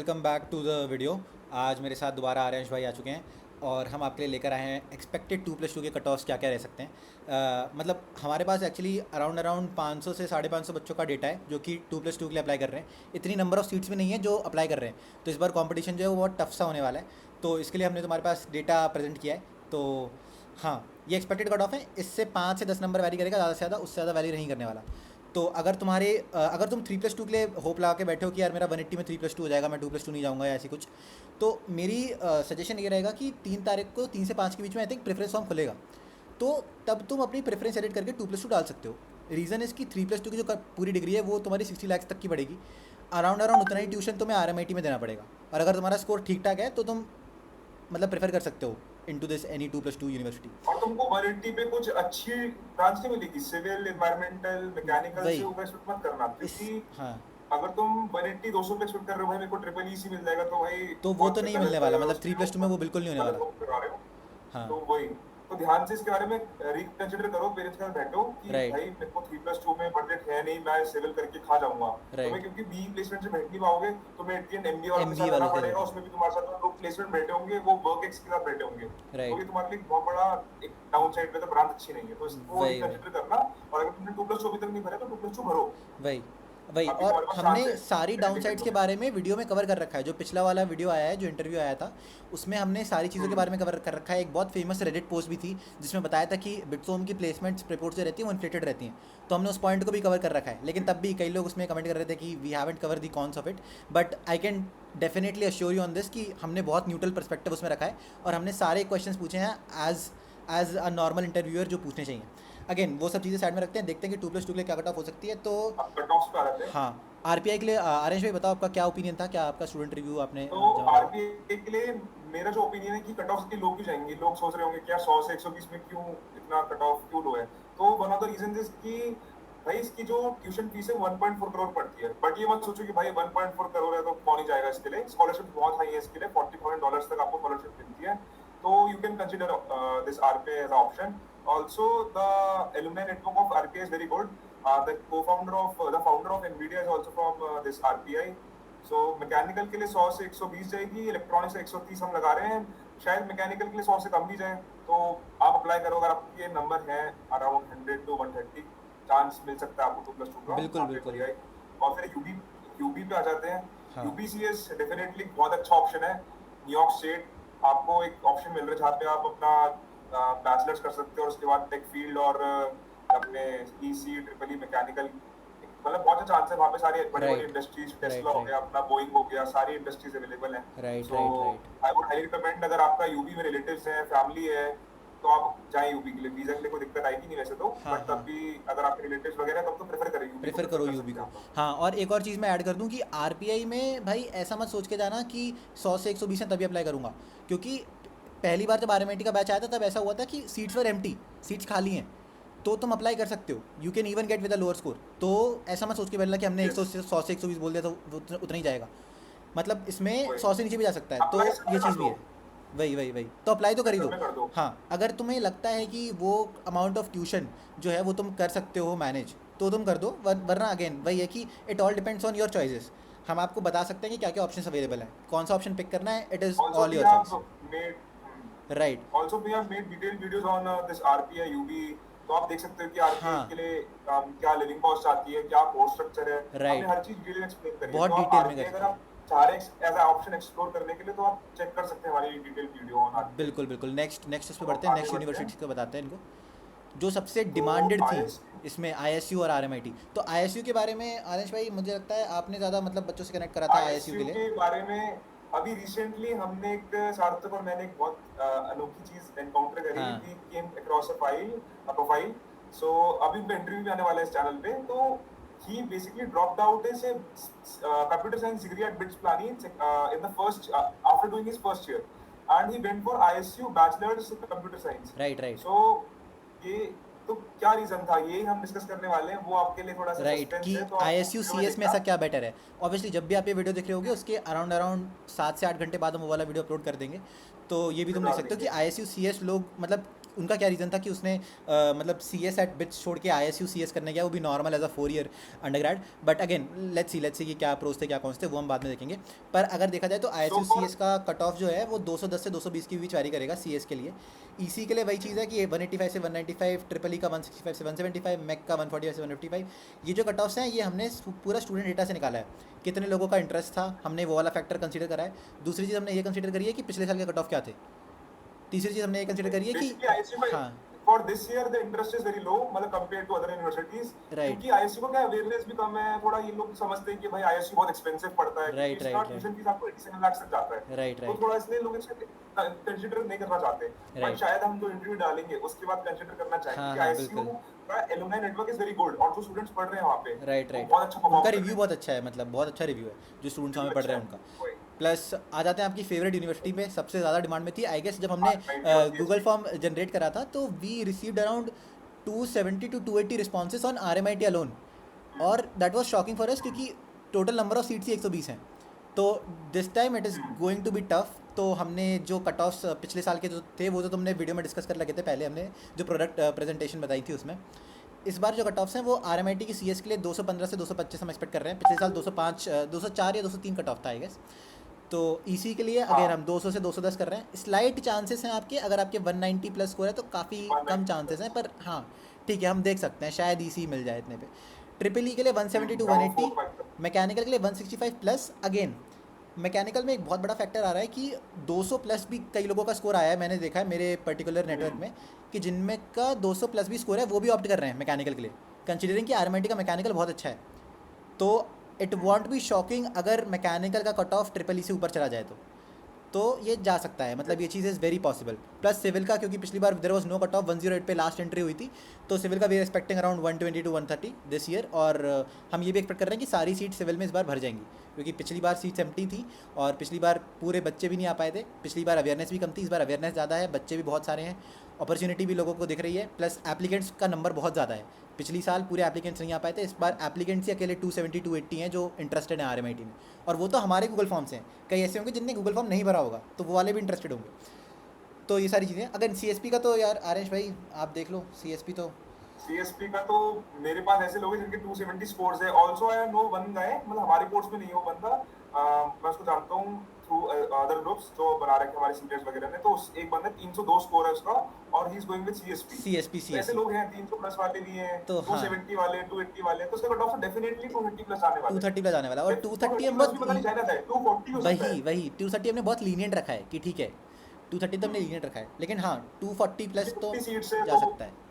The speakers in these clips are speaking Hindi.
Welcome back to the video. आज मेरे साथ दोबारा आर्यंश भाई आ चुके हैं और हम आपके लिए लेकर आए हैं एक्सपेक्टेड 2+2 के कट ऑफ्स क्या क्या रह सकते हैं। मतलब हमारे पास एक्चुअली अराउंड 500 से 550 बच्चों का डेटा है जो कि 2+2 के लिए अप्लाई कर रहे हैं। इतनी नंबर ऑफ सीट्स भी नहीं है जो अप्लाई कर रहे हैं, तो इस बार कंपटीशन जो है वो बहुत टफ सा होने वाला है। तो इसके लिए हमने तुम्हारे पास डेटा प्रेजेंट किया है। तो हाँ, ये एक्सपेक्टेड कट ऑफ है, इससे 5 से 10 नंबर वैरी करेगा, ज़्यादा से ज़्यादा उससे ज़्यादा वैरी नहीं करने वाला। तो अगर तुम 3+2 के लिए होप लगा के बैठे हो कि यार मेरा 180 में 3+2 हो जाएगा, मैं 2+2 नहीं जाऊँगा या ऐसी कुछ, तो मेरी सजेशन ये रहेगा कि 3 तारीख को 3 से 5 के बीच में आई थिंक प्रेफरेंस फॉर्म खुलेगा। तो तब तुम अपनी प्रेफरेंस एडिट करके 2+2 डाल सकते हो। रीज़न इसकी 3+2 की जो पूरी डिग्री है वो तुम्हारी 60 लाख तक की पड़ेगी। अराउंड उतना ही ट्यूशन तुम्हें RMIT में देना पड़ेगा। और अगर तुम्हारा स्कोर ठीक ठाक है तो तुम मतलब प्रेफर कर सकते हो इनटू दिस एनी 2+2 यूनिवर्सिटी। और तुमको 180 पे कुछ अच्छी ब्रांच नहीं मिलेगी, सिविल, एनवायरमेंटल, मैकेनिकल से वही ऊपर एक्सपेक्ट मत करना, इस क्योंकि हाँ, अगर तुम 180 200 पे एक्सपेक्ट कर रहे हो भाई मेरे को ट्रिपल ई सी मिल जाएगा, तो भाई तो वो तो बहुत नहीं मिलने गलत वाला, मतलब उसमें 3+2 में वो बिल्कुल नहीं होने गलत वाला। वो करवा रहे हो। हाँ, तो वही, तो ध्यान से इसके बारे में रिकंसिडर करो, पेरेंट्स के साथ बैठो कि राइट भाई मेरे को 3+2 में बजट है नहीं, मैं सिविल करके खा जाऊंगा। तुम्हें राइट। क्योंकि बी प्लेसमेंट से बैठ नहीं पाओगे, तुम्हें एट दी एंड एमबीए वालों के MBA साथ रहना वालों के पड़ेगा, साथ। उसमें भी तुम्हारे साथ लोग प्लेसमेंट बैठे होंगे, वो वर्क एक्स के साथ बैठे होंगे, तो राइट। ये तुम्हारे लिए बहुत बड़ा एक डाउन साइड पे, तो ब्रांच अच्छी नहीं है, तो इसको वही वही रिकंसिडर करना। और अगर तुमने 2+2 अभी तक नहीं भरे तो 2+2 भरो, वही वही। अभी और तुम्हारे पास हमने चांस है सारी डाउन इंडिपेंडेंट साइड्स के होने बारे में वीडियो में कवर कर रखा है। जो पिछला वाला वीडियो आया है, जो इंटरव्यू आया था, उसमें हमने सारी चीज़ों के का। बारे में कवर कर रखा है। एक बहुत फेमस रेडिट पोस्ट भी थी जिसमें बताया था कि बिट्सोम की प्लेसमेंट्स रिपोर्ट जो रहती हैं वो इन्फ्लेटेड रहती हैं। तो हमने उस पॉइंट को भी कवर कर रखा है, लेकिन तब भी कई लोग उसमें कमेंट कर रहे थे कि we haven't cover the cons of it. But I can definitely assure you on this कि हमने बहुत न्यूट्रल पर्सपेक्टिव उसमें रखा है और हमने सारे क्वेश्चंस पूछे हैं as as a normal interviewer जो पूछने चाहिए। अगेन वो सब चीज़ें साइड में रखते हैं, देखते हैं कि 2+2 के लिए क्या कट ऑफ हो सकती है। तो अब कट ऑफ्स पे आ जाते हैं। हाँ, RPI के लिए आर्यश भाई बताओ, आपका क्या ओपिनियन था, क्या आपका स्टूडेंट रिव्यू आपने तो जमा करा? आरबीआई के लिए मेरा जो ओपिनियन है कि कट ऑफ के लोग क्यों जाएंगे, लोग सोच रहे होंगे क्या 100 से 120 में क्यों इतना कट ऑफ क्यों लो है। तो one of the reason is कि भाई इसकी जो ट्यूशन फीस है 1.4 करोड़ पड़ती है, बट ये मत सोचो कि भाई 1.4 करोड़ है तो कौन ही जाएगा इसके लिए। स्कॉलरशिप बहुत हाई है इसके लिए, $40,000 तक आपको स्कॉलरशिप मिलती है, तो you can consider this RPI as option. Also the alumni network of RPI is very good. The co-founder of the founder of NVIDIA is also from this RPI. So mechanical के लिए 100 से 120 जाएगी, इलेक्ट्रॉनिक्स से 130 हम लगा रहे हैं, शायद मैकेनिकल के लिए 100 से कम भी जाए। तो आप अप्लाई करो, अगर आपके नंबर है अराउंड 100 to 130, चांस मिल सकता है आपको 2+2 का बिल्कुल वहाँ पे बिल्कुल। बढ़िया। और फिर यूबी पे आ जाते हैं। हाँ यूपीसीएस डेफिनेटली बहुत अच्छा ऑप्शन है। न्यूयॉर्क स्टेट, आपको एक ऑप्शन मिल रहा है जहाँ पे आप अपना बैचलर्स कर सकते हो और उसके बाद टेक फील्ड और अपने ईसी ट्रिपल ई मैकेनिकल, मतलब बहुत अच्छा चांस है वहाँ पे। सारी बड़ी बड़ी राइट इंडस्ट्रीज, राइट टेस्ला हो राइट गया, अपना बोइंग हो गया, सारी इंडस्ट्रीज अवेलेबल हैं। Right so right right. I would highly recommend, अगर आपका यूपी में रिलेटिव्स हैं, फैमिली है, तो आप जाएं यूपी के लिए। वीजा के लिए कोई दिक्कत आएगी नहीं वैसे तो, हाँ बट हाँ, तब भी अगर आपके रिलेटिव्स वगैरह तब तो प्रेफर करें, यूपी को प्रेफर प्रेफर करो कर यूबी सकते को। हैं आप लोग। हाँ, और एक और चीज़ मैं ऐड कर दूं कि RPI में भाई ऐसा मत सोच के जाना कि 100 से 120 है तभी अप्लाई करूंगा, क्योंकि पहली बार जब RMIT का बैच आया था तब ऐसा हुआ था कि सीट्स वर एम्प्टी, सीट्स खाली हैं, तो तुम अप्लाई कर सकते हो। You can even get with a lower score. तो ऐसा मत सोच के बैठना कि हमने 100 यस, से 100 से 120 बोल दिया तो वो उतना ही जाएगा। मतलब इसमें वही 100 से नीचे भी जा सकता है, तो अप्लाई सब ये में कर चीज़ भी दो, है। वही वही वही, तो अप्लाई तो कर ही सब दो। में कर दो। हाँ, अगर तुम्हें लगता है कि वो अमाउंट ऑफ ट्यूशन जो है वो तुम कर सकते हो मैनेज, तो तुम कर दो। वरना अगेन वही है कि it all depends on your choices. हम आपको बता सकते हैं कि क्या क्या ऑप्शन अवेलेबल हैं, कौन सा ऑप्शन पिक करना है, it is also all we your have choice. Made right. Also we have made detailed videos on this RPI UB, तो आप देख सकते हो कि आरपीआई हाँ, के लिए क्या लिविंग कॉस्ट आती है, क्या कोर्स स्ट्रक्चर है। हमने राइट, हर चीज डिटेल एक्सप्लेन करी है, बहुत तो आप डिटेल में कर आरपीआई अगर चुके हैं। आप चाह रहे हैं एज अ ऑप्शन एक्सप्लोर करने के लिए, तो आप चेक कर सकते हैं हमारी डिटेल वीडियो ऑन आरपीआई। बिल्कुल बिल्कुल। नेक्स्ट नेक्स्ट उस पर तो बढ़ते हैं, आगे नेक्स्ट बढ़ते हैं। यूनिवर्सिटी को बताते हैं इनको जो सबसे तो डिमांडेड थी आईएस इसमें, ISU और RMIT। तो ISU के बारे में आदेश भाई मुझे लगता है आपने ज़्यादा मतलब बच्चों से कनेक्ट करा था ISU आईएसयू के लिए। के बारे में अभी रिसेंटली हमने एक सार्थक और मैंने एक बहुत अनोखी चीज एनकाउंटर करी। हाँ we came across a profile. So अभी उनका इंटरव्यू भी आने वाला है इस चैनल पे। तो he basically dropped out his computer science degree at BITS Plani in the first after doing his first year, and he went for ISU bachelor's computer science. Right right So ये तो क्या रीजन था, ये हम डिस्कस करने वाले हैं। वो आपके लिए थोड़ा सा राइट सस्पेंस कि है, तो आप ISU वीडियो में CS में देखना। ऐसा क्या बेटर है। ऑब्वियसली जब भी आप ये वीडियो देख रहे होगे उसके अराउंड 7 से 8 घंटे बाद हम वो वाला वीडियो अपलोड कर देंगे, तो ये भी तुम फिर देख डाल सकते हो कि देंगे। ISU CS लोग मतलब उनका क्या रीज़न था कि उसने मतलब सी एस एट बिट्स छोड़ के I S U C S करने गया, वो भी normal as a 4 year undergrad. But again let's see कि क्या अप्रोच थे, क्या कौन से थे, वो हम बाद में देखेंगे। पर अगर देखा जाए तो I S So U C for S का कट ऑफ जो है वो 210 से 220 के बीच वैरी करेगा सी एस के लिए। ई सी के लिए वही चीज़ है कि 185 से 195, ट्रिपल ई का 165 से 175, मैक का 145 से 155। ये जो कट ऑफ्स हैं ये हमने पूरा स्टूडेंट डेटा से निकाला है, कितने लोगों का इंटरेस्ट था, हमने वो वाला फैक्टर कंसीडर करा है। दूसरी चीज़ हमने ये कंसीडर करी है कि पिछले साल के कट ऑफ क्या थे। तीसरी चीज़ हमने ये कंसीडर करी है कि basically ISU में हाँ for this year the interest is very low, मतलब compared to other universities, right क्योंकि ISU को क्या अवेयरनेस भी कम है थोड़ा। ये लोग समझते हैं कि भाई ISU बहुत एक्सपेंसिव पड़ता है, क्योंकि राइट इसका राइट राइट ट्यूशन फीस आपको 87 लाख तक जाता है। राइट तो राइट थोड़ा इसलिए लोग इसको कंसिडर नहीं करना चाहते। बट राइट शायद हम जो इंटरव्यू डालेंगे उसके बाद कंसिडर करना चाहेंगे, हाँ क्योंकि हाँ ISU बिल्कुल का alumni network is very good, और जो स्टूडेंट्स पढ़ रहे हैं वहाँ पे राइट वो राइट। बहुत अच्छा उनका परफॉर्म कर रहे रिव्यू हैं। बहुत अच्छा है, मतलब बहुत अच्छा रिव्यू है जो स्टूडेंट्स वहाँ रिव्यू पे पढ़ अच्छा रहे है। हैं उनका। वही प्लस आ जाते हैं आपकी फेवरेट यूनिवर्सिटी में, सबसे ज़्यादा डिमांड में थी आई गेस जब हमने RMIT और गूगल CSP। फॉर्म जनरेट करा था, तो we received around 270 to 280 responses on R M I T alone. और that was shocking for us क्योंकि टोटल नंबर ऑफ सीट्स ही 120 हैं। तो this time it is going to be tough. तो हमने जो कट ऑफ्स पिछले साल के जो थे वो तो तुमने वीडियो में डिस्कस कर लगे थे पहले, हमने जो प्रोडक्ट प्रेजेंटेशन बताई थी उसमें। इस बार जो कट ऑफ्स हैं वो आर एम आई टी की सी एस के लिए 215 से 225 हम एक्सपेक्ट कर रहे हैं। पिछले साल 205 204 या 203 कट ऑफ था आई गेस। तो इसी के लिए अगेन हाँ हम 200 से 210 कर रहे हैं। स्लाइट चांसेस हैं आपके, अगर आपके 190 प्लस स्कोर है तो काफ़ी कम 190 चांसेस हैं, प्लस। पर हाँ ठीक है हम देख सकते हैं, शायद इसी मिल जाए इतने पे। ट्रिपल ई के लिए 170 टू अराउंड 180, 4-5 तक। मैकेनिकल के लिए 165 प्लस। अगेन मैकेनिकल में एक बहुत बड़ा फैक्टर आ रहा है कि 200 प्लस भी कई लोगों का स्कोर आया है, मैंने देखा है मेरे पर्टिकुलर नेटवर्क में, कि जिनमें का 200 प्लस भी स्कोर है वो भी ऑप्ट कर रहे हैं मैकेनिकल के लिए, कंसिडरिंग कि आर का मैकेनिकल बहुत अच्छा है। तो इट वॉन्ट बी शॉकिंग अगर मैकेनिकल का कट ऑफ ट्रिपल ई से ऊपर चला जाए तो ये जा सकता है, मतलब ये चीज़ is very possible. Plus civil का, क्योंकि पिछली बार there was no cut off, 108 पे लास्ट एंट्री हुई थी, तो सिविल का we are expecting around 120 to 130 this year. और हम ये भी एक्सपेक्ट कर रहे हैं कि सारी सीट सिविल में इस बार भर जाएंगी, क्योंकि पिछली बार सीट्स एम्प्टी थी और पिछली बार पूरे बच्चे भी नहीं आ पाए थे। पिछली बार अवेयरनेस भी कम थी, इस बार अवेयरनेस ज़्यादा है, बच्चे भी बहुत सारे हैं, अपॉर्चुनिटी भी लोगों को दिख रही है, प्लस एप्लीकेंट्स का नंबर बहुत ज़्यादा है। पिछली साल पूरे एप्लीकेंट्स नहीं आ पाए थे, इस बार एप्लीकेंट्स ही अकेले 270 280 हैं जो इंटरेस्टेड हैं आर में। और वो तो हमारे गूगल फॉर्म से हैं, कई ऐसे होंगे जिनने गूगल फॉर्म नहीं भरा होगा तो वो वाले भी इंटरेस्टेड होंगे। तो ये सारी चीज़ें, अगर सी का तो यार आरेश भाई आप देख लो, सी तो सीएसपी का तो मेरे पास ऐसे लोग हैं जिनके 270 स्कोर्स है। Also I know one guy, मतलब हमारे कोर्स में नहीं है वो बंदा, मैं उसको जानता हूँ थ्रू अदर ग्रुप्स जो बना रखे हमारे सीनियर्स वगैरह ने। तो एक बंदा 302 स्कोर है उसका, और he is going with CSP. सी ऐसे लोग हैं, 300 प्लस वाले भी हैं, तो हाँ 270 वाले, 280 वाले, तो उसका कट ऑफ डेफिनेटली 230 प्लस आने वाला 230 प्लस आने वाला। और है। 230 हम 230 प्लस भी पता नहीं बहुत, जाना है, 240 हो सकता वही है। वही 230 हमने बहुत लीनियंट रखा है कि ठीक है 230 तो हमने लीनियंट रखा है, लेकिन हाँ 240 प्लस तो 50 सीट्स है जा तो सकता है।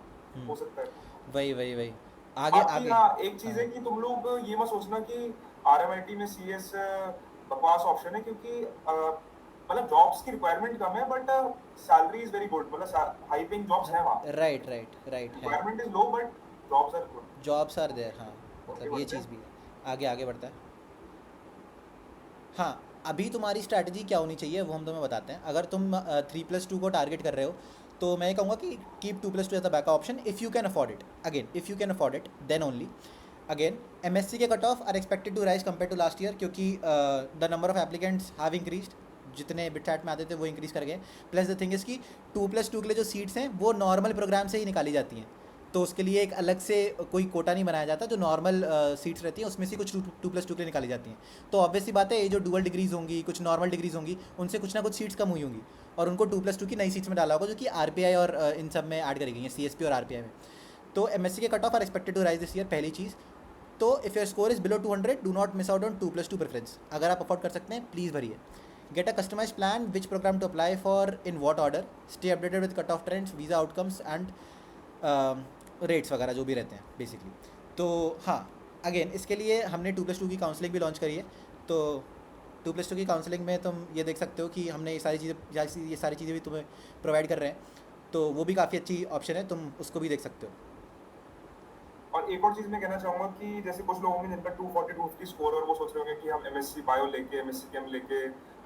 हो सकता है। वही आगे बाकी आगे। हाँ एक चीज हाँ है कि तुम लोग ये मत सोचना कि आरएमआईटी में सीएस बकवास ऑप्शन है, क्योंकि मतलब जॉब्स की रिक्वायरमेंट कम है, but salary is very good, मतलब हाई पेइंग जॉब्स हैं वहाँ। राइट है। Requirement is low but jobs are good. Jobs are there, हाँ ओके मतलब ये बढ़ते चीज़ भी हैं। है। आगे आगे बढ़ता है। हाँ अभी तुम्हारी स्ट्रैटेजी क्या होनी चाहिए वो हम तुम्हें बताते हैं। अगर तुम 3+2 को टारगेट कर रहे हो तो मैं ये कहूँगा कि keep 2+2 as the backup option if you can afford it. Again if you can afford it then only. Again MSc के cut off are expected to rise compare to last year, क्योंकि the number of applicants have increased, जितने बिटचैट में आते थे वो इंक्रीज़ कर गए। प्लस द थिंग इज़ कि 2+2 के लिए जो सीट्स हैं वो नॉर्मल प्रोग्राम से ही निकाली जाती हैं, तो उसके लिए एक अलग से कोई कोटा नहीं बनाया जाता। जो नॉर्मल सीट्स रहती हैं उसमें से कुछ 2+2 के लिए निकाली जाती हैं। तो ऑब्वियसली बात है ये जो डुअल डिग्रीज होंगी, कुछ नॉर्मल डिग्रीज होंगी, उनसे कुछ ना कुछ सीट्स कम हुई होंगी और उनको 2+2 की नई सीट्स में डाला होगा, जो कि आरपीआई और इन सब में ऐड करी गई हैं, सीएसपी और आरपीआई में। तो एमएससी के cut off are expected to rise this year, पहली चीज़। तो if your score is below 200 do not miss out on 2+2 preference. अगर आप अफोर्ड कर सकते हैं प्लीज़ भरिए। Get a customise plan which programme to apply for in what order, stay updated with cut off trends, visa outcomes and rates वगैरह जो भी रहते हैं बेसिकली। तो हाँ अगेन इसके लिए हमने 2+2 की काउंसलिंग भी लॉन्च करी है। तो 2+2 की काउंसलिंग में तुम ये देख सकते हो कि हमने ये सारी चीज़ें भी तुम्हें प्रोवाइड कर रहे हैं, तो वो भी काफ़ी अच्छी ऑप्शन है, तुम उसको भी देख सकते हो। और एक और चीज मैं कहना चाहूंगा कि जैसे कुछ लोग होंगे जिनका 240 250 स्कोर, और वो सोच रहे होंगे कि हम एमएससी बायो लेके, एमएससी केम लेके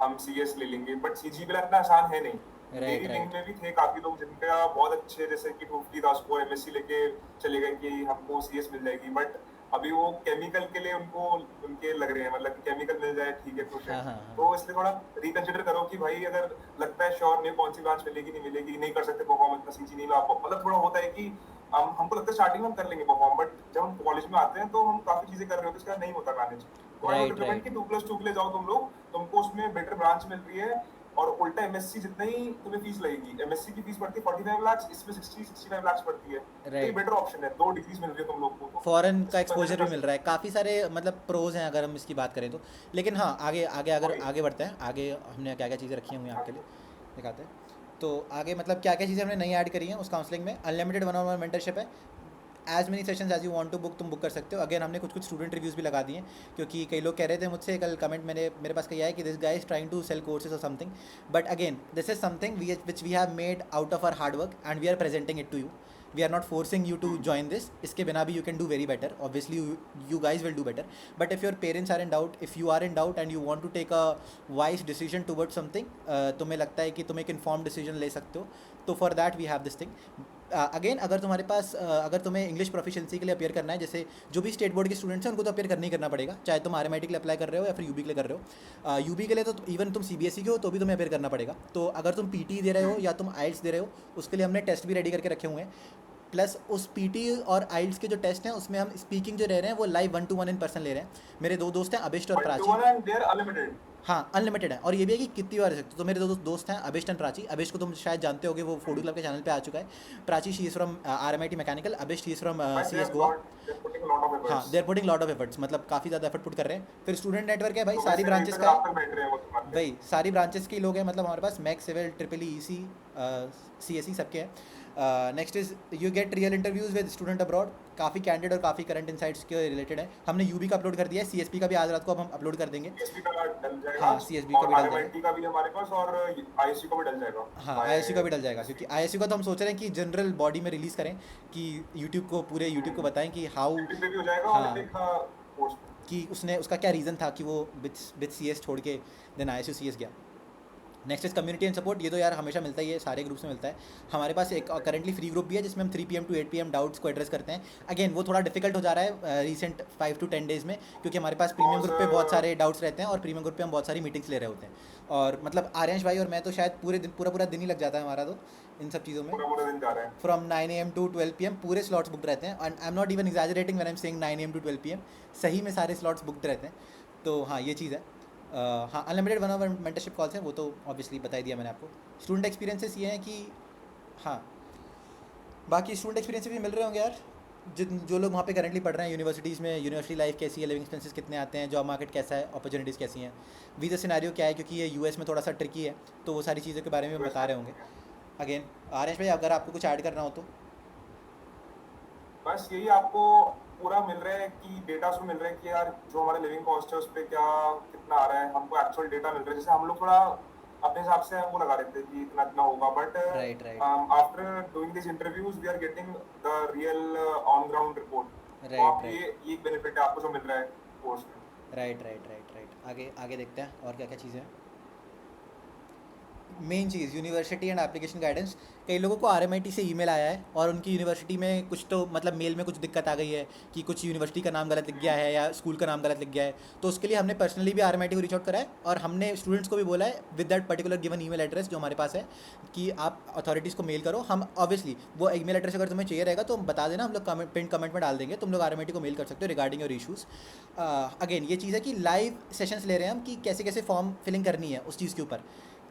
हम सीएस ले लेंगे, बट सीजीपीएल इतना आसान है नहीं। मेरी लिंक में भी थे काफी लोग जिनका बहुत अच्छे, जैसे कि 250 था स्कोर, एमएससी लेके चले गए कि हमको सीएस मिल जाएगी, बट अभी वो केमिकल के लिए उनको उनके लग रहे हैं, मतलब केमिकल मिल जाए ठीक है खुश है। हाँ हाँ हाँ। तो इसलिए थोड़ा रिकंसिडर करो कि भाई अगर लगता है श्योर नहीं कौन सी ब्रांच मिलेगी नहीं मिलेगी, नहीं कर सकते परफॉर्म, इतना सीजी नहीं ला पाओ, मतलब थोड़ा होता है कि हमको लगता है स्टार्टिंग में हम कर लेंगे परफॉर्म, बट जब हम कॉलेज में आते हैं तो हम काफी चीजें कर रहे होते हैं, उसका नहीं होता मैनेज। तो I would write recommend right. कि 2+2 के लिए जाओ तुम लोग, तुमको उसमें बेटर ब्रांच मिल रही है, और उल्टा एमएससी जितना ही तुम्हें फीस लगेगी, एमएससी की फीस पड़ती है 45 लाख, इसमें 60-65 लाख पड़ती है, तो ये राइट। बेटर ऑप्शन है, 2 डिग्रीज मिल रही है तुम लोग को, तो फॉरेन का इसकी वजह से एक्सपोजर भी कर मिल सकते रहा है, काफ़ी सारे मतलब प्रोज हैं अगर हम इसकी बात करें तो। लेकिन हाँ, आगे आगे हो। अगर वही आगे बढ़ते हैं, आगे हमने क्या क्या चीज़ें रखी हुई हैं आपके लिए आगे दिखाते हैं। तो आगे मतलब क्या क्या चीज़ें हमने नई ऐड करी हैं उस काउंसलिंग में। अनलिमिटेड 1-on-1 मेंटरशिप है, as many sessions as you want to book तुम बुक कर सकते हो। अगेन हमने कुछ कुछ स्टूडेंट रिव्यूज़ भी लगा दिए हैं, क्योंकि कई लोग कह रहे थे मुझसे, कल कमेंट मेरे पास कहीं आया कि this guy is trying to sell courses और something, but again this is something which we have made out of our hard work and we are presenting it to you. We are not forcing you to join this, इसके बिना भी you can do very better, obviously you guys will do better. But if your parents are in doubt, if you are in doubt and you want to take a wise decision toward something, तुम्हें लगता है कि तुम एक इन्फॉर्म डिसीजन ले सकते हो, तो for that we have this thing. Again अगर तुम्हारे पास अगर तुम्हें इंग्लिश प्रोफिशिएंसी के लिए अपेयर करना है, जैसे जो भी स्टेट बोर्ड के स्टूडेंट्स हैं उनको तो अपेयर करना ही करना पड़ेगा, चाहे तुम आरएमआईटी के लिए अप्लाई कर रहे हो या फिर यूबी के लिए कर रहे हो। यूबी के लिए तो इवन तुम सीबीएसई के हो तो भी तुम्हें अपेयर करना पड़ेगा। तो अगर तुम पीटी दे रहे हो या तुम आइल्स दे रहे हो, उसके लिए हमने टेस्ट भी रेडी करके रखे हुए हैं। प्लस उस पीटी और आइल्स के जो टेस्ट हैं उसमें हम स्पीकिंग जो रह रहे हैं वो लाइव 1-to-1 इन पर्सन ले रहे हैं। मेरे दो दोस्त हैं अभिष्ट और 1 to Prachi. 1 and they are unlimited. हाँ अनलिमिटेड है, और ये भी है कि कितनी बार सकते हो। तो मेरे दो दोस्त हैं अभिष्ट एंड प्राची। अभिष्ट को तुम शायद जानते होगे, वो फोटो क्लब के चैनल पे आ चुका है। Prachi she is from RMIT mechanical, Abhisht he is from भाई C S Goa. They are putting a lot of हाँ, efforts. They are putting lot of efforts, मतलब काफ़ी ज़्यादा एफर्ट पुट कर रहे हैं। फिर स्टूडेंट नेटवर्क है भाई, तुम्हें सारी से ब्रांचेस लेकर का है। रात तक बैठ रहे हैं वो तुम्हारे लिए। भाई सारी ब्रांचेस के ही लोग हैं, मतलब हमारे पास मैक सिविल ट्रिपल ई सी सी एस सी सबके हैं। Next is you get real interviews with student abroad, काफ़ी कैंडिड और काफ़ी करंट इंसाइट्स के रिलेटेड है। हमने यूबी का अपलोड कर दिया है, सीएसपी का भी आज रात को अब हम अपलोड कर देंगे। सीएसबी का डल जाएगा, हाँ सीएसबी का और भी डल जाएगा। आरएमआईटी का भी है हमारे पास, और आईएससी का भी डल जाएगा हाँ बाय आईएसयू का भी डल जाएगा, दिस क्योंकि वीक। आईएसयू का तो हम सोच रहे हैं कि जनरल बॉडी में रिलीज़ करें, कि यूट्यूब को, पूरे यूट्यूब को बताएं कि हाउ। यूट्यूब पे भी हो जाएगा और हाँ, एक पोस्ट पे। कि उसने उसका क्या रीज़न था कि वो बिच सी एस छोड़ के देन आईएसयू सी एस गया। Next is community and support, ये तो यार हमेशा मिलता ही है, सारे ग्रुप्स में मिलता है। हमारे पास एक करंटली फ्री ग्रुप भी है जिसमें हम 3 PM to 8 PM डाउट्स को एड्रेस करते हैं। अगेन वो थोड़ा डिफिकल्ट हो जा रहा है रिसेंट 5 to 10 डेज़ में, क्योंकि हमारे पास प्रीमियम ग्रुप पे बहुत सारे डाउट्स रहते हैं और प्रीमियम ग्रुप पे हम बहुत सारी मीटिंग्स ले रहे होते हैं। और मतलब आर्यंश भाई और मैं तो शायद पूरा दिन ही लग जाता है हमारा तो इन सब चीज़ों में। पूरा पूरा दिन जा रहे हैं। फ्रॉम 9 AM to 12 PM पूरे स्लॉट्स बुकड रहते हैं, and I am not even exaggerating when I am saying 9 AM to 12 PM, सही में सारे स्लॉट्स बुकड रहते हैं। तो हाँ ये चीज़ है। हाँ अनलिमिटेड 1-on-1 मेंटरशिप कॉल्स हैं, वो तो ऑब्वियसली बता ही दिया मैंने आपको। स्टूडेंट एक्सपीरियंसेस ये हैं कि हाँ, बाकी स्टूडेंट एक्सपीरियंस भी मिल रहे होंगे यार, जो लोग वहाँ पे करंटली पढ़ रहे हैं यूनिवर्सिटीज़ में। यूनिवर्सिटी लाइफ कैसी है, लिविंग एक्सपेंसेस कितने आते हैं, जॉब मार्केट कैसा है, अपॉर्चुनिटीज़ कैसी हैं, वीज़ा सिनारियो क्या है, क्योंकि ये यूएस में थोड़ा सा ट्रिकी है, तो वो सारी चीज़ों के बारे में यूएस बता में रहे होंगे। अगेन आर्यश भाई अगर आपको कुछ ऐड करना हो तो। बस यही आपको पूरा मिल रहा है कि डेटा उसमें मिल रहा है कि यार जो हमारे लिविंग कॉस्ट है उस पर क्या कितना आ रहा है, हमको एक्चुअल डेटा मिल रहा है। जैसे हम लोग थोड़ा अपने हिसाब से वो लगा रहे थे कि इतना इतना होगा, but right right after doing this interviews we are getting the real on ground report. तो राइट आप राइट ये एक बेनिफिट है आपको जो मिल रहा है कोर्स में। राइट राइट राइट राइट आगे आगे देखते हैं और क्या क्या चीज़ें हैं। Main cheese university and application guidance. कई लोगों को आरएमआईटी से ईमेल आया है और उनकी यूनिवर्सिटी में कुछ तो मतलब मेल में कुछ दिक्कत आ गई है कि कुछ यूनिवर्सिटी का नाम गलत लिख गया है या स्कूल का नाम गलत लिख गया है। तो उसके लिए हमने पर्सनली भी आरएमआईटी को रीच आउट करा है और हमने स्टूडेंट्स को भी बोला है with that particular given email address जो हमारे पास है कि आप अथॉरिटीज़ को मेल करो। हम ऑब्वियसली वो ईमेल एड्रेस अगर तुम्हें चाहिए रहेगा तो बता देना, हम लोग पिन कमेंट में डाल देंगे, तुम लोग आरएमआईटी को मेल कर सकते हो रिगार्डिंग योर इशूज़। अगेन ये चीज़ है कि लाइव सेशंस ले रहे हैं हम कि कैसे कैसे फॉर्म फिलिंग करनी है उस चीज़ के ऊपर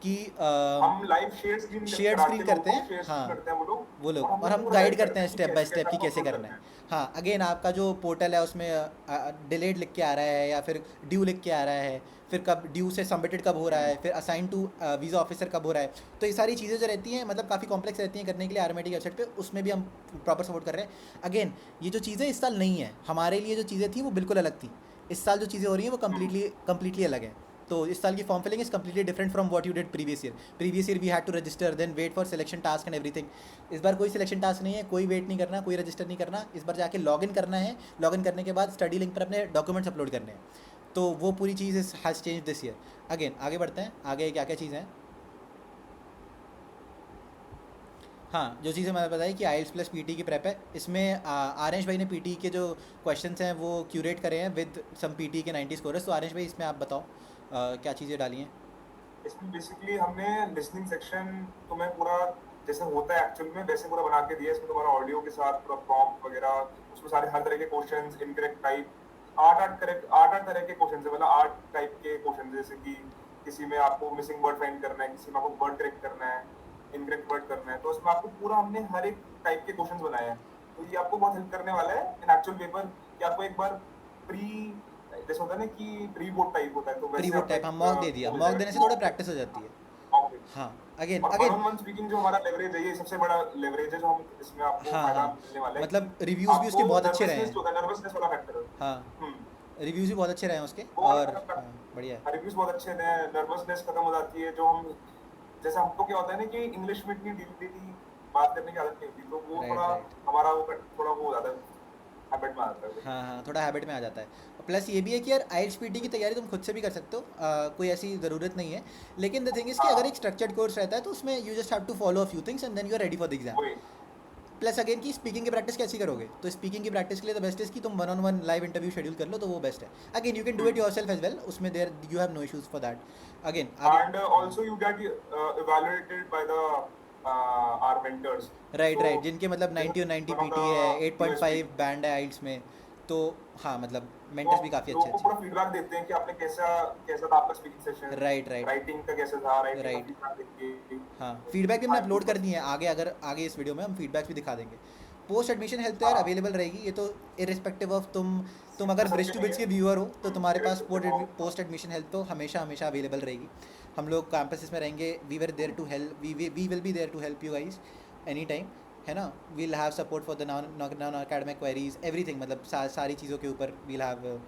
कि हम लाइव शेयर स्क्रीन शेयर कराते स्क्रीन हैं, करते लोगों हैं। को शेयर स्क्रीन हाँ करते हैं वो लोग, वो लोग, और लोग हम पूरा गाइड गाइड करते हैं कि स्टेप बाय कैसे स्टेप कि कैसे कैसे अपलोड करना है। करना है। हाँ अगेन आपका जो पोर्टल है उसमें डिलेड लिख के आ रहा है या फिर ड्यू लिख के आ रहा है, फिर कब ड्यू से सबमिटेड कब हो रहा है, फिर असाइन टू वीज़ा ऑफिसर कब हो रहा है। तो ये सारी चीज़ें जो रहती हैं मतलब काफ़ी कॉम्प्लेक्स रहती हैं करने के लिए आरएमआईटी वेबसाइट पे, उसमें भी हम प्रॉपर सपोर्ट कर रहे हैं। अगेन ये जो चीज़ें इस साल नहीं है, हमारे लिए जो चीज़ें थी वो बिल्कुल अलग थी। इस साल जो चीज़ें हो रही हैं वो कम्प्लीटली अलग है। तो इस साल की form filling is completely different from what you did previous year we had to register then wait for selection task and everything. इस बार कोई सिलेक्शन टास्क नहीं है, कोई वेट नहीं करना, कोई रजिस्टर नहीं करना। इस बार जाके लॉगिन करना है, लॉगिन करने के बाद स्टडी लिंक पर अपने डॉक्यूमेंट्स अपलोड करने हैं। तो वो पूरी चीज़ has change this year. Again आगे बढ़ते हैं, आगे क्या क्या चीज़ें हैं। हाँ, जो चीज़ें मैंने बताई कि आइल्स प्लस पीटी की प्रेप है, इसमें आर्यश भाई ने पीटी के जो क्वेश्चंस हैं वो क्यूरेट करे हैं विद सम पीटी के 90 स्कोरर्स। तो आर्यश भाई इसमें आप बताओ क्या चीज़ें डाली हैं। इसमें बेसिकली हमने लिसनिंग सेक्शन तुम्हें पूरा जैसे होता है एक्चुअल में वैसे पूरा बना के दिया है। इसमें तुम्हारा ऑडियो के साथ पूरा प्रॉम्प्ट वगैरह, उसमें सारे हर तरह के क्वेश्चंस, इनकरेक्ट टाइप, आठ तरह के क्वेश्चंस है, मतलब 8 टाइप के क्वेश्चन, जैसे कि किसी में आपको मिसिंग वर्ड फाइंड करना है, किसी में आपको वर्ड करेक्ट करना है, इनकरेक्ट वर्ड करना है। तो उसमें आपको पूरा हमने हर एक टाइप के क्वेश्चंस बनाए हैं। तो ये आपको बहुत हेल्प करने वाला है इन एक्चुअल पेपर, कि आपको एक बार प्री जैसे होता है ना कि प्री बोर्ड टाइप होता है, तो प्री वैसे बोर्ड आपको टाइप, एक हाँ मॉक दे दिया, वो मिल मॉक जाएगा देने से थोड़ा मॉक प्रैक्टिस हो जाती है। मॉक। हाँ, अगेन और one again. On one speaking जो हमारा लेवरेज है, ये सबसे बड़ा लेवरेज है जो हम इसमें आपको हाँ फायदा हाँ, मिलने वाला है, कि मतलब रिव्यूज़ भी उसके आपको बहुत अच्छे रहे नर्वसनेस हैं। जो होता है, नर्वसनेस वाला फैक्टर। हाँ, हम्म रिव्यूज़ भी बहुत अच्छे रहे हैं उसके। वो और वाला हाँ, बढ़िया है। रिव्यूज बहुत अच्छे हैं, नर्वसनेस खत्म हो जाती है। जो हम जैसे हमको क्या होता है ना कि इंग्लिश में इतनी डीपली बात करने की आदत नहीं होती, तो वो राइट थोड़ा राइट। हमारा वो थोड़ा वो हो जाता है, हैबिट में आ जाता है भाई। हाँ हाँ, थोड़ा हैबिट में आ जाता है। और प्लस ये भी है कि यार आइल्स पीटी की तैयारी तुम खुद से भी कर सकते हो, कोई ऐसी ज़रूरत नहीं है। लेकिन द थिंग इज़ कि अगर एक हाँ स्ट्रक्चर्ड कोर्स रहता है तो उसमें you just have to follow a few things and then you are ready for the exam. वही। प्लस अगेन की स्पीकिंग की प्रैक्टिस कैसी करोगे, तो स्पीकिंग की प्रैक्टिस के लिए द बेस्ट इज़ कि तुम one on one live interview schedule कर लो, तो वो बेस्ट है। Again you can do it yourself as well, उसमें there you have no issues for that. Again आगे। And also you get evaluated by the our mentors. Right right, So जिनके मतलब this 90 और is 90 one of पीटी है, the USP. 8.5 बैंड है आइल्स में। तो हाँ, मतलब तो मेंटर्स भी काफ़ी लोगों अच्छे को अच्छे पूरा फीडबैक देते हैं कि आपने कैसा कैसा था आपका स्पीकिंग हैं। सेशन, राइट राइट राइटिंग का कैसा था, राइटिंग का राइट। फीडबैक देंगे, हाँ, फीडबैक भी हमने हाँ अपलोड इम्प्रूव कर कर दी है सकते आगे, अगर आगे इस वीडियो में हम फीडबैक्स भी दिखा देंगे। पोस्ट एडमिशन हेल्प तो हैं। यार हाँ अवेलेबल रहेगी, ये तो इरिस्पेक्टिव ऑफ तुम सिर्फ अगर ब्रिज सबके टू नहीं ब्रिज है। के व्यूअर हो तो तुम्हारे पास irrespective of, post admission help तो हमेशा हमेशा अवेलेबल रहेगी। हम लोग कैंपस में रहेंगे, we were there to help, we will be there to help you guys any time, है ना। We'll have support for the non academic queries everything, मतलब सारी चीज़ों के ऊपर वील हैव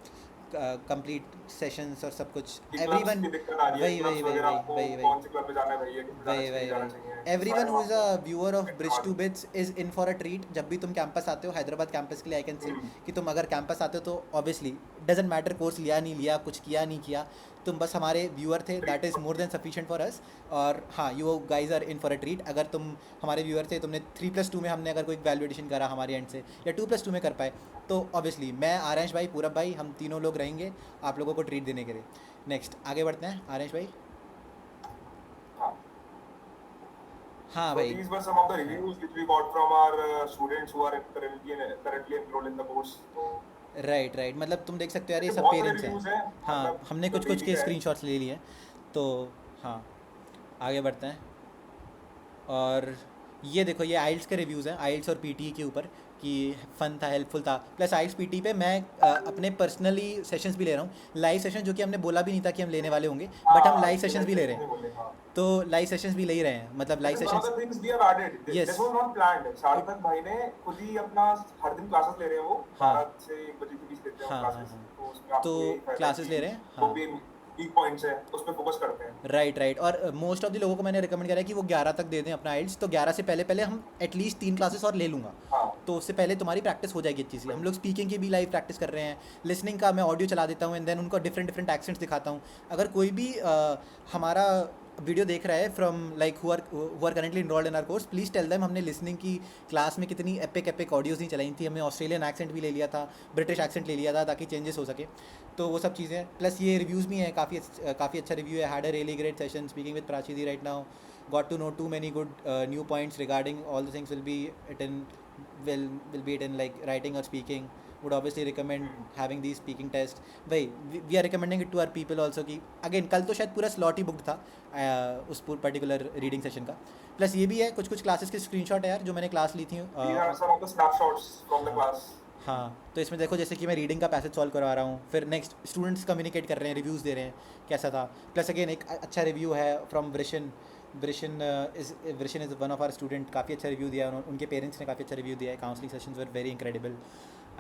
कंप्लीट सेशंस और सब कुछ। कि क्लब्स एवरीवन, की दिक्कत आ रही है, वही वही क्लब्स वही वगैरह वही आपको वही वही कौन से क्लब में जाना है भैया, किस में जाना वही चाहिए, नहीं वही जाना वही चाहिए, ये एवरी सारे वन हम हु इज़ आपको a viewer of guide bridge करवा टू देंगे। Bits is in for a treat. जब भी तुम कैंपस आते हो, हैदराबाद कैंपस के लिए आई कैन से हम्म कि तुम अगर कैंपस आते हो तो ऑब्वियसली डजेंट मैटर कोर्स लिया नहीं लिया, कुछ किया नहीं किया, तुम बस हमारे व्यूअर थे, that is more than sufficient for us. और हाँ, you guys are in for a treat. अगर तुम हमारे व्यूअर थे, तुमने 3+2 में हमने अगर कोई वैल्यूएडिशन करा हमारे एंड से, या 2+2 में कर पाए, तो ऑब्वियसली मैं, आरंश भाई, पूरब भाई, हम तीनों लोग रहेंगे आप लोगों को ट्रीट देने के लिए। नेक्स्ट आगे बढ़ते हैं, आरंश भाई। हाँ। हाँ So भाई। these were some of the हाँ, reviews which we got from our students who are currently enrolled in the course. तो राइट राइट, मतलब तुम देख सकते हो यार, ये ऐसे सब बहुत सारे पेरेंट्स हैं। रिव्यूज हैं, हाँ, मतलब हमने जो कुछ कुछ डेली के का है। स्क्रीनशॉट्स ले लिए हैं। तो हाँ, आगे बढ़ते हैं। और ये देखो, ये आइल्स के रिव्यूज़ हैं, आइल्स और पीटी के ऊपर, कि फ़न था, हेल्पफुल था। प्लस आइल्स पीटी पे मैं अपने पर्सनली सेशंस भी ले रहा हूँ, लाइव सेशन, जो कि हमने बोला भी नहीं था कि हम लेने वाले होंगे, बट हम हाँ लाइव ये सेशंस लाइव भी ले रहे सेशन नहीं हैं। बोले। हाँ तो लाइव सेशंस भी ले ही रहे हैं, मतलब this live is one of sessions. the things we have added. This yes. was not planned. It. सार्थक भाई ने खुद ही अपना हर दिन क्लासेस ले रहे हैं, वो हाँ 12 से 1 बजे के बीच लेते हैं वो हाँ हाँ क्लासेस। हाँ। तो उसमें तो आपको यही फायदा है क्लासेस ले कि रहे हैं, जो हाँ। भी वीक पॉइंट्स है उस पर फोकस करते हैं। Right right. और मोस्ट ऑफ द लोगों को मैंने रिकमेंड करा है कि वो 11 तक दे दें अपना आइल्स, तो 11 से पहले पहले हम एटलीस्ट 3 क्लासेस और ले लूँगा, हाँ तो उससे पहले तुम्हारी प्रैक्टिस हो जाएगी अच्छी सी। वही। हम लोग स्पीकिंग की भी लाइव प्रैक्टिस कर रहे हैं, लिसनिंग का मैं ऑडियो चला देता हूँ एंड देन उनको डिफरेंट डिफरेंट एक्सेंट्स दिखाता हूँ। अगर कोई भी हमारा वीडियो देख रहा है from like who are currently enrolled in our course, please tell them हमने लिसनिंग की क्लास में कितनी एपिक एपिक ऑडियोज नहीं चलाई थी, हमने ऑस्ट्रेलियन एक्सेंट भी ले लिया था, ब्रिटिश एक्सेंट ले लिया था, ताकि चेंजेस हो सके। तो वो सब चीज़ें, प्लस ये रिव्यूज़ भी हैं, काफ़ी अच्छा रिव्यू है। Had a really great session speaking with Prachi right now, got to know too many good new points regarding all the things will be it in will be it in like writing or speaking. Would obviously recommend having these speaking tests. भाई we are recommending it to our people also कि again कल तो शायद पूरा slot ही booked था उस पर्टिकुलर रीडिंग सेशन का। प्लस ये भी है, कुछ कुछ क्लासेस के स्क्रीनशॉट है यार, जो मैंने क्लास ली थी। These are some of the snapshots from the हाँ class. हाँ, तो इसमें देखो, जैसे कि मैं रीडिंग का पैसेज सॉल्व करवा रहा हूँ, फिर नेक्स्ट स्टूडेंट्स कम्युनिकेट कर रहे हैं, रिव्यूज़ दे रहे हैं कैसा था। प्लस अगेन एक अच्छा रिव्यू है from Vrishan. Vrishan is one of our student, काफ़ी अच्छा रिव्यू दिया है, उनके पेरेंट्स ने काफ़ी अच्छा रिव्यू दिया है। Counselling sessions were very incredible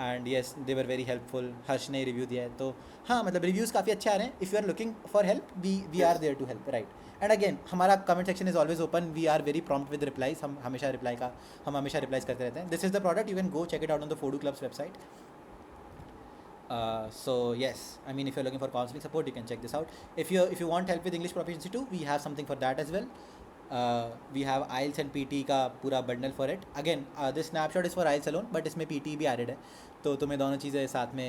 and yes they were very helpful. Harsh ने रिव्यू दिया है। तो हाँ, मतलब रिव्यूज़ काफ़ी अच्छे आ रहे हैं। If you are looking for help, we are Yes. There to help, right. And again हमारा comment section is always open, we are very prompt with replies. हम हमेशा रिप्लाइज करते रहते हैं। This is the product, you can go check it out on the Phodu club's website. So yes, I mean, if you're looking for counseling support, you can check this out. If you want help with English proficiency too, we have something for that as well. We have IELTS and PT का पूरा bundle for it. Again this snapshot is for IELTS alone, but इसमें पीटी भी एडेड है, तो तुम्हें दोनों चीज़ें साथ में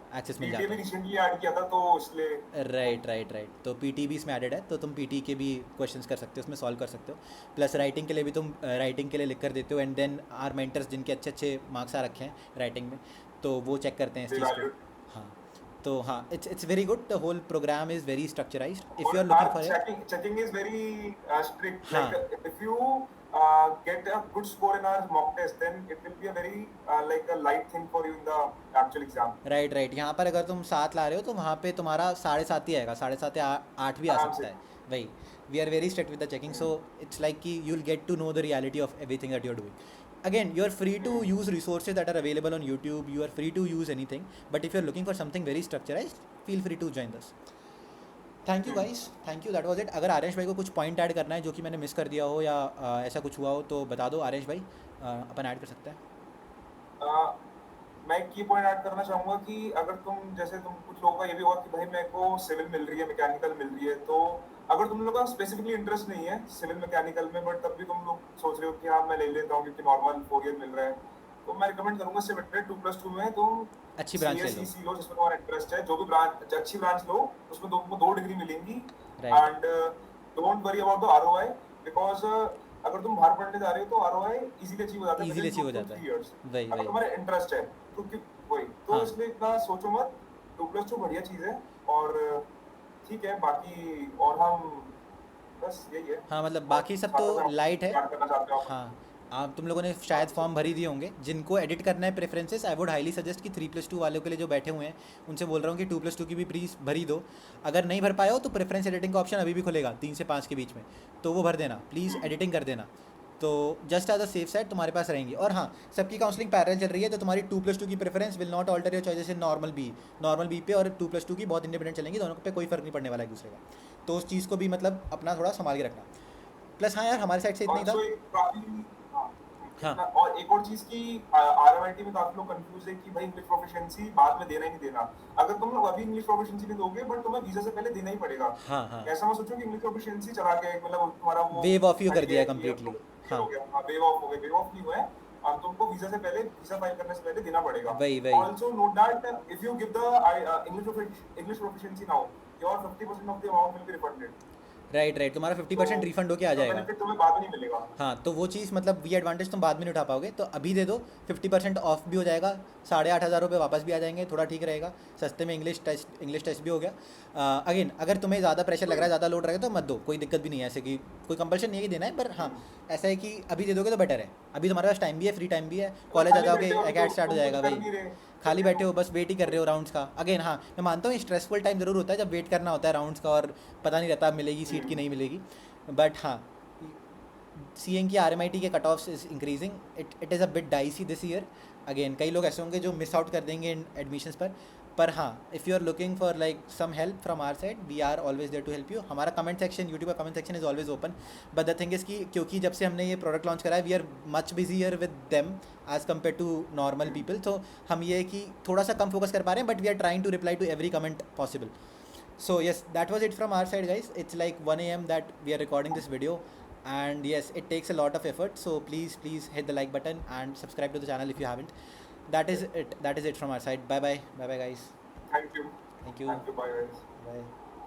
एक्सेस मिल पीटी जाता भी है। रिसेंटली ऐड किया था तो इसलिए राइट, तो पीटी भी इसमें एडेड है, तो तुम पीटी के भी क्वेश्चंस कर सकते हो, उसमें सॉल्व कर सकते हो। प्लस राइटिंग के लिए भी तुम राइटिंग के लिए लिख कर देते हो, एंड देन आर मेंटर्स जिनके अच्छे अच्छे मार्क्स आ रखे हैं राइटिंग में, तो वो चेक करते हैं इस दे चीज़ को। वैल्यूड। हाँ, तो हाँ, it's very good, the whole programme is very structurised if और you are looking our for a. checking is very strict. हाँ, Like if you get a good score in our mock test, then it will be a very like a light thing for you in the actual exam. Right, यहाँ पर अगर तुम 7 ला रहे हो तो वहाँ पे तुम्हारा 7.5 ही आएगा, 7.5 या 8 भी आ आराम सकता से। है। वही, we are very strict with the checking, so it's like कि you will get to know the reality of everything that you are doing. Again, you are free to use resources that are available on YouTube, you are free to use anything, but if you are looking for something very structured, feel free to join this. Thank you guys, thank you, that was it. अगर आर्यश भाई को कुछ पॉइंट ऐड करना है जो कि मैंने मिस कर दिया हो या ऐसा कुछ हुआ हो तो बता दो आर्यश भाई, अपन ऐड कर सकते हैं। मैं एक की पॉइंट ऐड करना चाहूंगा कि अगर तुम जैसे तुम कुछ लोगों का ये भी होगा कि भाई मेरे को सिविल मिल रही है, मैकेनिकल मिल रही है, तो अगर तुम लोगों का स्पेसिफिकली इंटरेस्ट नहीं है सिविल मैकेनिकल में, बट तब भी तुम लोग सोच रहे हो कि हाँ मैं ले लेता हूँ क्योंकि नॉर्मल 4 ईयर मिल रहा है, तो मैं रिकमेंड करूंगा इससे बेटर 2+2 में तुम अच्छी ब्रांच ले लो। CSEC लो जिसमें तुम्हारा इंटरेस्ट है। जो भी ब्रांच अच्छी ब्रांच लो उसमें तुमको 2 डिग्री मिलेंगी। Right, and don't worry about the ROI, because अगर तुम बाहर पढ़ने जा रहे हो तो ROI इजीली अचीव हो जाता है इजीली विद अचीव हो इन 2 जाता to 3 है। इयर्स वही अगर वही, तुम्हारा इंटरेस्ट है तो वही तो हाँ इसलिए इतना सोचो मत। 2+2 बढ़िया चीज है और ठीक है बाकी, और हम बस यही है। हाँ, मतलब और बाकी सब साथ तो में लाइट है। स्टार्ट करना चाहते हो आप? हाँ, आप तुम लोगों ने शायद फॉर्म भरी दिए होंगे, जिनको एडिट करना है preferences, I would highly suggest कि 3+2 वालों के लिए जो बैठे हुए हैं उनसे बोल रहा हूँ कि 2+2 की भी प्लीज़ भरी दो। अगर नहीं भर पाए हो तो प्रेफरेंस एडिटिंग का ऑप्शन अभी भी खुलेगा 3 से 5 के बीच में, तो वो भर देना प्लीज़, एडिटिंग कर देना, तो just as a safe side तुम्हारे पास रहेंगी। और हाँ, सबकी काउंसलिंग पैरेलल चल रही है, तो तुम्हारी 2+2 की preference will not alter your choices in normal B pay, और 2+2 की बहुत इंडिपेंडेंट चलेंगी, दोनों पे कोई फ़र्क नहीं पड़ने वाला एक दूसरे का, तो उस चीज़ को भी मतलब अपना थोड़ा संभाल के रखना। प्लस हाँ यार, हमारे साइड से इतना ही था। ऑल्सो एक काफी हाँ, हाँ, इतना और एक और चीज की RMIT में काफी लोग कंफ्यूज है कि भाई इंग्लिश प्रोफिशिएंसी बाद में देना ही नहीं देना। अगर तुम लोग अभी इंग्लिश प्रोफिशिएंसी नहीं दोगे बट तुम्हें वीजा से पहले देना ही पड़ेगा। हाँ, ऐसा मत सोचो कि इंग्लिश प्रोफिशिएंसी चला के मतलब तुम्हारा वो वेव ऑफ यू हट कर गया दिया है कि अब कम्प्लीटली। तो हाँ, हो गया। हाँ, वेव ऑफ हो गया, वेव ऑफ नहीं हुआ है। तुमको वीजा से पहले, वीजा फाइल करने से पहले देना पड़ेगा। वही, also note that if you give the English proficiency now, your 50% of the amount will be refunded. Right, तुम्हारा तो 50% रिफंड होके आ उसका जाएगा। बेनिफिट तुम्हें बाद में नहीं मिलेगा। हाँ, तो वो चीज़ मतलब वी एडवांटेज तुम बाद में नहीं उठा पाओगे, तो अभी दे दो, 50% ऑफ भी हो जाएगा, 8,500 रुपये वापस भी आ जाएंगे, थोड़ा ठीक रहेगा, सस्ते में इंग्लिश टेस्ट भी हो गया। अगेन, अगर तुम्हें ज़्यादा प्रेशर लग रहा है, ज़्यादा लोड रहेगा तो मत दो, कोई दिक्कत भी नहीं है, ऐसे कि कोई कंपल्शन नहीं है कि देना है, पर हाँ ऐसा है कि अभी दे दोगे तो बेटर है। अभी तुम्हारे पास टाइम भी है, फ्री टाइम भी है, कॉलेज आ खाली जाओगे, बैठे हो अभी तो एकेड स्टार्ट हो तुम कुछ जाएगा, कर वही नहीं रहे, खाली बैठे बैठे हो, बस वेट ही कर रहे हो राउंड्स का। अगेन हाँ, मैं मानता हूँ स्ट्रेसफुल टाइम ज़रूर होता है जब वेट करना होता है राउंड्स का, और पता नहीं रहता मिलेगी सीट की नहीं मिलेगी, बट हाँ, सीइंग की RMIT के cut offs is increasing, it is a bit dicey this year. Again, कई लोग ऐसे होंगे जो मिस आउट कर देंगे इन एडमिशन्स पर हाँ, if you are looking for like some help from our side, we are always there to help you. हमारा कमेंट सेक्शन, यूट्यूब का comment section is always open, but the thing is कि क्योंकि जब से हमने ये प्रोडक्ट लॉन्च करा है, we are much busier with them as compared to normal people, तो हम ये कि थोड़ा सा कम फोकस कर पा रहे हैं, but we are trying to reply to every comment possible. So yes, that was it from our side, guys. It's like 1 a.m. that we are recording this video, and yes, it takes a lot of effort, so please hit the like button and subscribe to the channel if you haven't. That is it from our side. Bye bye guys. Thank you. Thank you. Thank you. Bye guys. Bye.